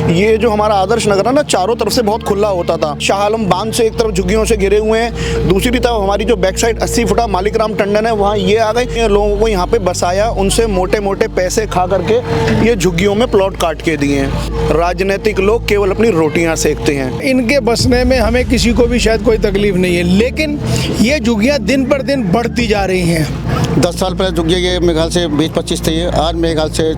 ये जो हमारा आदर्श नगर है ना, चारों तरफ से बहुत खुला होता था। शाह आलम बांध से एक तरफ झुग्गियों से घिरे हुए हैं, दूसरी तरफ हमारी जो बैक साइड 80 फुटा मालिक राम टंडन है, वहाँ ये आ गए, लोगों को यहाँ पे बसाया, उनसे मोटे मोटे पैसे खा करके ये झुग्गियों में प्लॉट काट के दिए हैं। राजनीतिक लोग केवल अपनी रोटियां सेकते हैं। इनके बसने में हमें किसी को भी शायद कोई तकलीफ नहीं है, लेकिन ये झुग्गियाँ दिन पर दिन बढ़ती जा रही हैं। 10 साल पहले झुग्गियाँ ये मेरे ख्याल से 20-25 थी, आज मेरे ख्याल से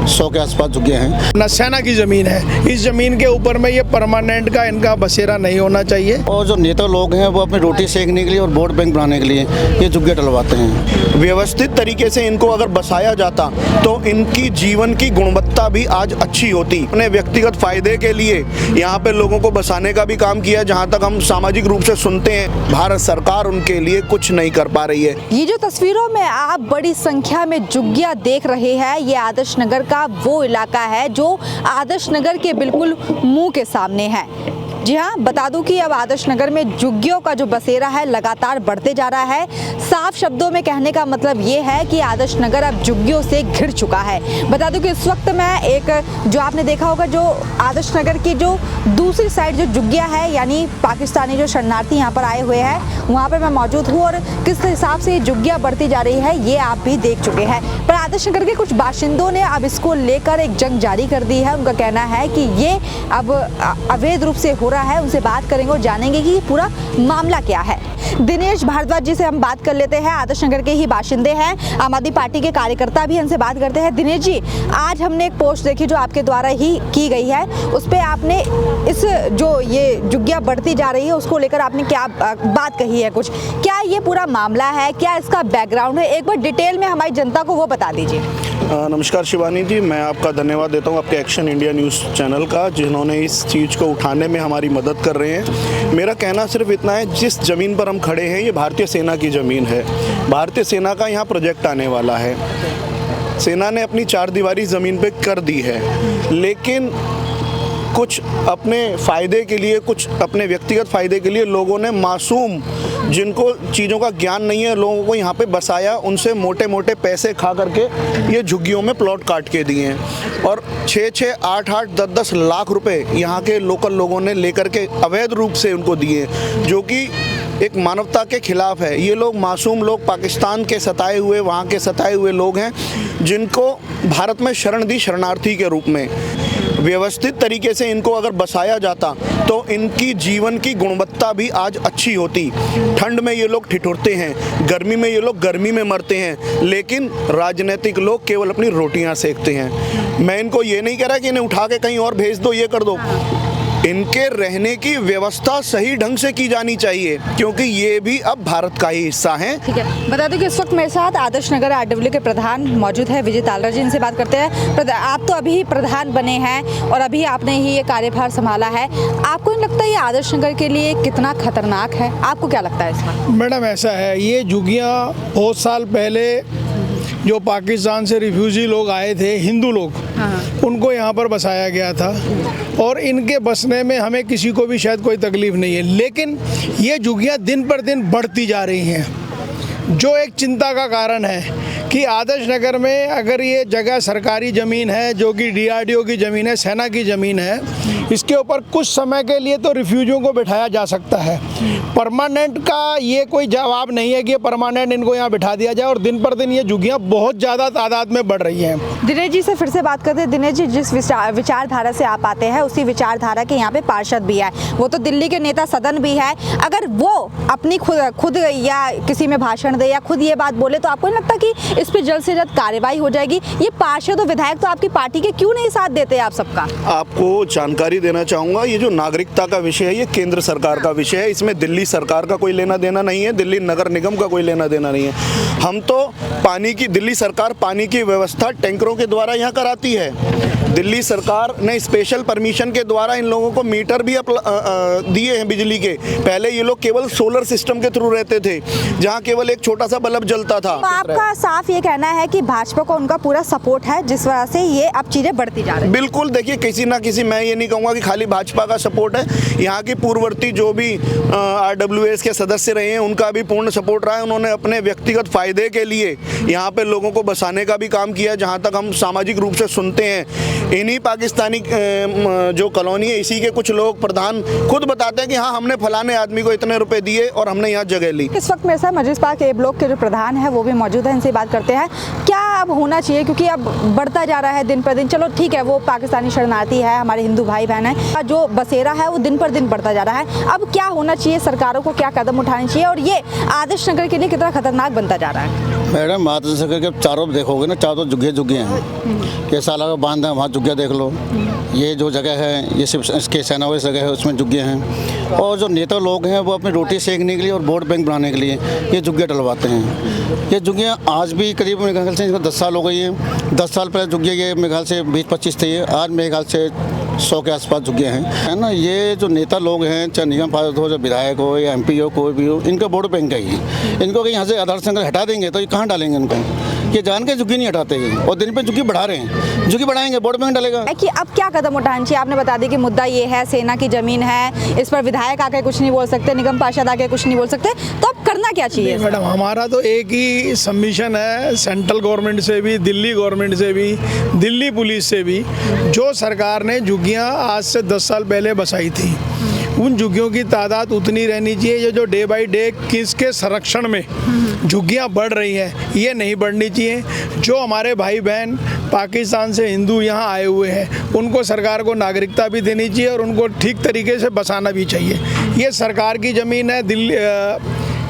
100 के आसपास झुग्गियाँ हैं। ना सेना की ज़मीन है, इस ज़मीन के ऊपर में ये परमानेंट का इनका बसेरा नहीं होना चाहिए। और जो नेता लोग हैं वो अपनी रोटी सेकने के लिए और वोट बैंक बनाने के लिए ये झुग्गियाँ डलवाते हैं। व्यवस्थित तरीके से इनको अगर बसाया जाता तो इनकी जीवन की गुणवत्ता भी आज अच्छी होती। अपने व्यक्तिगत फायदे के लिए यहाँ पे लोगों को बसाने का भी काम किया। जहाँ तक हम सामाजिक रूप से सुनते हैं, भारत सरकार उनके लिए कुछ नहीं कर पा रही है। ये जो तस्वीरों में आप बड़ी संख्या में झुग्गियां देख रहे हैं, ये आदर्श नगर का वो इलाका है जो आदर्श नगर के बिल्कुल मुंह के सामने है। जी हाँ, बता दूं कि अब आदर्श नगर में झुग्गियों का जो बसेरा है लगातार बढ़ते जा रहा है। साफ शब्दों में कहने का मतलब ये है कि आदर्श नगर अब झुग्गियों से घिर चुका है। बता दूं कि इस वक्त मैं एक जो आपने देखा होगा, जो आदर्श नगर की जो दूसरी साइड जो झुग्गियाँ है, यानी पाकिस्तानी जो शरणार्थी यहाँ पर आए हुए हैं, वहाँ पर मैं मौजूद हूँ और किस हिसाब से ये झुग्गियाँ बढ़ती जा रही है ये आप भी देख चुके हैं। पर आदर्श नगर के कुछ बाशिंदों ने अब इसको लेकर एक जंग जारी कर दी है। उनका कहना है कि ये अब अवैध रूप से हो रहा है। उनसे बात करेंगे और जानेंगे कि पूरा मामला क्या है। दिनेश भारद्वाज जी से हम बात कर लेते हैं, आदर्श नगर के ही बाशिंदे हैं, आम आदमी पार्टी के कार्यकर्ता भी, उनसे बात करते हैं। दिनेश जी, आज हमने एक पोस्ट देखी जो आपके द्वारा ही की गई है, उस पर आपने इस जो ये झुग्गियां बढ़ती जा रही है उसको लेकर आपने क्या बात कही है? कुछ क्या ये पूरा मामला है, क्या इसका बैकग्राउंड है? एक बार डिटेल में हमारी जनता को वो बता दीजिए। नमस्कार शिवानी जी, मैं आपका धन्यवाद देता हूं आपके एक्शन इंडिया न्यूज़ चैनल का, जिन्होंने इस चीज़ को उठाने में हमारी मदद कर रहे हैं। मेरा कहना सिर्फ इतना है, जिस ज़मीन पर हम खड़े हैं ये भारतीय सेना की ज़मीन है। भारतीय सेना का यहाँ प्रोजेक्ट आने वाला है। सेना ने अपनी 4 दीवारी ज़मीन पे कर दी है, लेकिन कुछ अपने फ़ायदे के लिए, कुछ अपने व्यक्तिगत फ़ायदे के लिए लोगों ने मासूम, जिनको चीज़ों का ज्ञान नहीं है, लोगों को यहाँ पे बसाया, उनसे मोटे मोटे पैसे खा करके ये झुग्गियों में प्लॉट काट के दिए हैं। और 6-6, 8-8, 10-10 लाख रुपए यहाँ के लोकल लोगों ने लेकर के अवैध रूप से उनको दिए, जो कि एक मानवता के खिलाफ है। ये लोग मासूम लोग, पाकिस्तान के सताए हुए, वहाँ के सताए हुए लोग हैं, जिनको भारत में शरण दी शरणार्थी के रूप में। व्यवस्थित तरीके से इनको अगर बसाया जाता तो इनकी जीवन की गुणवत्ता भी आज अच्छी होती। ठंड में ये लोग ठिठुरते हैं, गर्मी में ये लोग गर्मी में मरते हैं, लेकिन राजनीतिक लोग केवल अपनी रोटियां सेकते हैं। मैं इनको ये नहीं कह रहा कि इन्हें उठा के कहीं और भेज दो, ये कर दो। इनके रहने की व्यवस्था सही ढंग से की जानी चाहिए, क्योंकि ये भी अब भारत का ही हिस्सा है। ठीक है, बता दूं कि इस वक्त मेरे साथ आदर्श नगर आरडब्ल्यू के प्रधान मौजूद है, विजय तालरा जी। इनसे बात करते हैं। आप तो अभी प्रधान बने हैं और अभी आपने ही ये कार्यभार संभाला है, आपको नहीं लगता ये आदर्श नगर के लिए कितना खतरनाक है? आपको क्या लगता है इसमें? मैडम, ऐसा है, ये झुग्गियाँ बहुत साल पहले जो पाकिस्तान से रिफ्यूजी लोग आए थे, हिंदू लोग, उनको यहाँ पर बसाया गया था और इनके बसने में हमें किसी को भी शायद कोई तकलीफ नहीं है, लेकिन ये झुग्गियाँ दिन पर दिन बढ़ती जा रही हैं, जो एक चिंता का कारण है कि आदर्श नगर में अगर ये जगह सरकारी ज़मीन है, जो कि DRDO की ज़मीन है, सेना की ज़मीन है, इसके ऊपर कुछ समय के लिए तो रिफ्यूजियों को बिठाया जा सकता है। परमानेंट का ये कोई जवाब नहीं है कि ये परमानेंट इनको यहाँ बिठा दिया जाए, और दिन पर दिन ये झुग्गियाँ बहुत ज़्यादा तादाद में बढ़ रही हैं। दिनेश जी से फिर से बात करते हैं। दिनेश जी, जिस विचारधारा से आप आते हैं, उसी विचारधारा के यहाँ पे पार्षद भी है, वो तो दिल्ली के नेता सदन भी है। अगर वो अपनी खुद या किसी में भाषण दे या खुद ये बात बोले, तो आपको नहीं लगता कि इस पे जल्द से जल्द कार्रवाई हो जाएगी? ये पार्षद और विधायक तो आपकी पार्टी के क्यों नहीं साथ देते आप सबका? आपको जानकारी देना चाहूँगा, ये जो नागरिकता का विषय है ये केंद्र सरकार का विषय है, इसमें दिल्ली सरकार का कोई लेना देना नहीं है, दिल्ली नगर निगम का कोई लेना देना नहीं है। हम तो दिल्ली सरकार पानी की व्यवस्था टैंकरों के द्वारा यहाँ कराती है। दिल्ली सरकार ने स्पेशल परमिशन के द्वारा इन लोगों को मीटर भी दिए हैं बिजली के। पहले ये लोग केवल सोलर सिस्टम के थ्रू रहते थे, जहाँ केवल एक छोटा सा बल्ब जलता था। तो आपका साफ तरफ ये कहना है कि भाजपा को उनका पूरा सपोर्ट है, जिस वजह से ये अब चीज़ें बढ़ती जा रही हैं। बिल्कुल, देखिए किसी ना किसी, मैं ये नहीं कहूँगा कि खाली भाजपा का सपोर्ट है, यहाँ की पूर्ववर्ती जो भी RWS के सदस्य रहे हैं उनका भी पूर्ण सपोर्ट रहा है। उन्होंने अपने व्यक्तिगत फायदे के लिए यहाँ पे लोगों को बसाने का भी काम किया। जहाँ तक हम सामाजिक रूप से सुनते हैं, इन्हीं पाकिस्तानी जो कॉलोनी है इसी के कुछ लोग प्रधान खुद बताते हैं कि हाँ हमने फलाने आदमी को इतने रुपए दिए और हमने यहाँ जगह ली। इस वक्त मेरे साथ मजलिस पाक ए ब्लॉक के जो प्रधान है वो भी मौजूद है, इनसे बात करते हैं क्या अब होना चाहिए, क्योंकि अब बढ़ता जा रहा है दिन पर दिन। चलो ठीक है, वो पाकिस्तानी शरणार्थी है, हमारे हिंदू भाई बहन है, जो बसेरा है वो दिन पर दिन बढ़ता जा रहा है। अब क्या होना चाहिए, सरकारों को क्या कदम उठाने चाहिए और ये आदर्श नगर के लिए कितना खतरनाक बनता जा रहा है? मैडम आदर्श नगर के चारों देखोगे ना, चारों झुग्गे हैं। ये साला का बांध है, वहाँ झुग्गियाँ देख लो। ये जो जगह है ये सिर्फ इसके सेनावरी जगह है, उसमें झुग्गियाँ हैं। और जो नेता लोग हैं वो अपनी रोटी सेकने के लिए और वोट बैंक बनाने के लिए ये झुग्गियाँ डलवाते हैं। ये झुग्गियाँ आज भी करीब मेरे ख्याल से 10 साल हो गई हैं। 10 साल पहले झुग्गियाँ ये मेरे ख्याल से 20-25 थी, आज मेरे ख्याल से 100 के आसपास झुग्गियाँ हैं, है ना। ये जो नेता लोग हैं, चाहे निगम पार्षद हो, चाहे विधायक हो या MP हो, कोई भी हो, इनका वोट बैंक है ही। इनको कहीं यहाँ से आदर्श नगर हटा देंगे तो ये कहाँ डालेंगे इनको? ये जान के झुग्गी नहीं हटाते हैं और दिन पे झुग्गी बढ़ा रहे हैं। झुग्गी बढ़ाएंगे वोट बैंक डालेगा। कि अब क्या कदम उठाना चाहिए? आपने बता दिया कि मुद्दा ये है, सेना की जमीन है, इस पर विधायक आके कुछ नहीं बोल सकते, निगम पार्षद आके कुछ नहीं बोल सकते, तो अब करना क्या चाहिए? मैडम हमारा तो एक ही सबमिशन है, सेंट्रल गवर्नमेंट से भी, दिल्ली गवर्नमेंट से भी, दिल्ली पुलिस से भी। जो सरकार ने झुग्गियाँ आज से 10 साल पहले बसाई थी, उन झुग्गियों की तादाद उतनी रहनी चाहिए। ये जो डे बाई डे किसके संरक्षण में झुग्गियाँ बढ़ रही हैं, ये नहीं बढ़नी चाहिए। जो हमारे भाई बहन पाकिस्तान से हिंदू यहाँ आए हुए हैं उनको सरकार को नागरिकता भी देनी चाहिए और उनको ठीक तरीके से बसाना भी चाहिए। ये सरकार की ज़मीन है, दिल्ली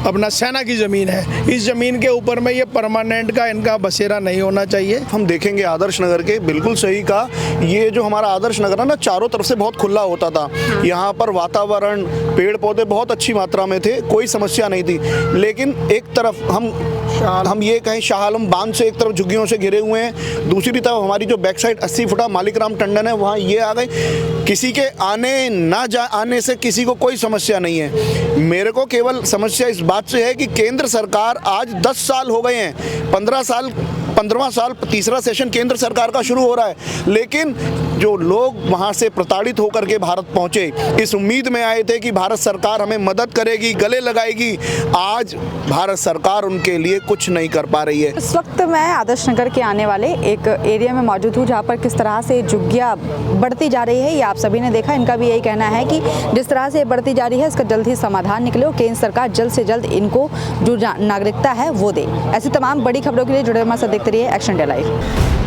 अपना सेना की ज़मीन है। इस ज़मीन के ऊपर में ये परमानेंट का इनका बसेरा नहीं होना चाहिए। हम देखेंगे आदर्श नगर के, बिल्कुल सही कहा, ये जो हमारा आदर्श नगर है ना, चारों तरफ से बहुत खुला होता था। यहाँ पर वातावरण, पेड़ पौधे बहुत अच्छी मात्रा में थे, कोई समस्या नहीं थी। लेकिन एक तरफ हम ये कहें शाह आलम बांध से एक तरफ झुग्गियों से घिरे हुए हैं, दूसरी तरफ हमारी जो बैक साइड 80 फुटा मालिक राम टंडन है, वहाँ ये आ गए। किसी के आने से किसी को कोई समस्या नहीं है। मेरे को केवल समस्या इस बात से है कि केंद्र सरकार आज 10 साल हो गए हैं, 15वां साल तीसरा सेशन केंद्र सरकार का शुरू हो रहा है, लेकिन जो लोग वहां से प्रताड़ित होकर के भारत पहुंचे, इस उम्मीद में आए थे कि भारत सरकार हमें मदद करेगी, गले लगाएगी। आज भारत सरकार उनके लिए कुछ नहीं कर पा रही है। इस वक्त मैं आदर्श नगर के आने वाले एक एरिया में मौजूद हूँ जहाँ पर किस तरह से झुग्गियाँ बढ़ती जा रही है, ये आप सभी ने देखा। इनका भी यही कहना है कि जिस तरह से बढ़ती जा रही है इसका जल्द ही समाधान निकले और केंद्र सरकार जल्द से जल्द इनको जो नागरिकता है वो दे। ऐसी तमाम बड़ी खबरों के लिए जुड़े हमारे साथ देखते रहिए एक्शन इंडिया लाइव।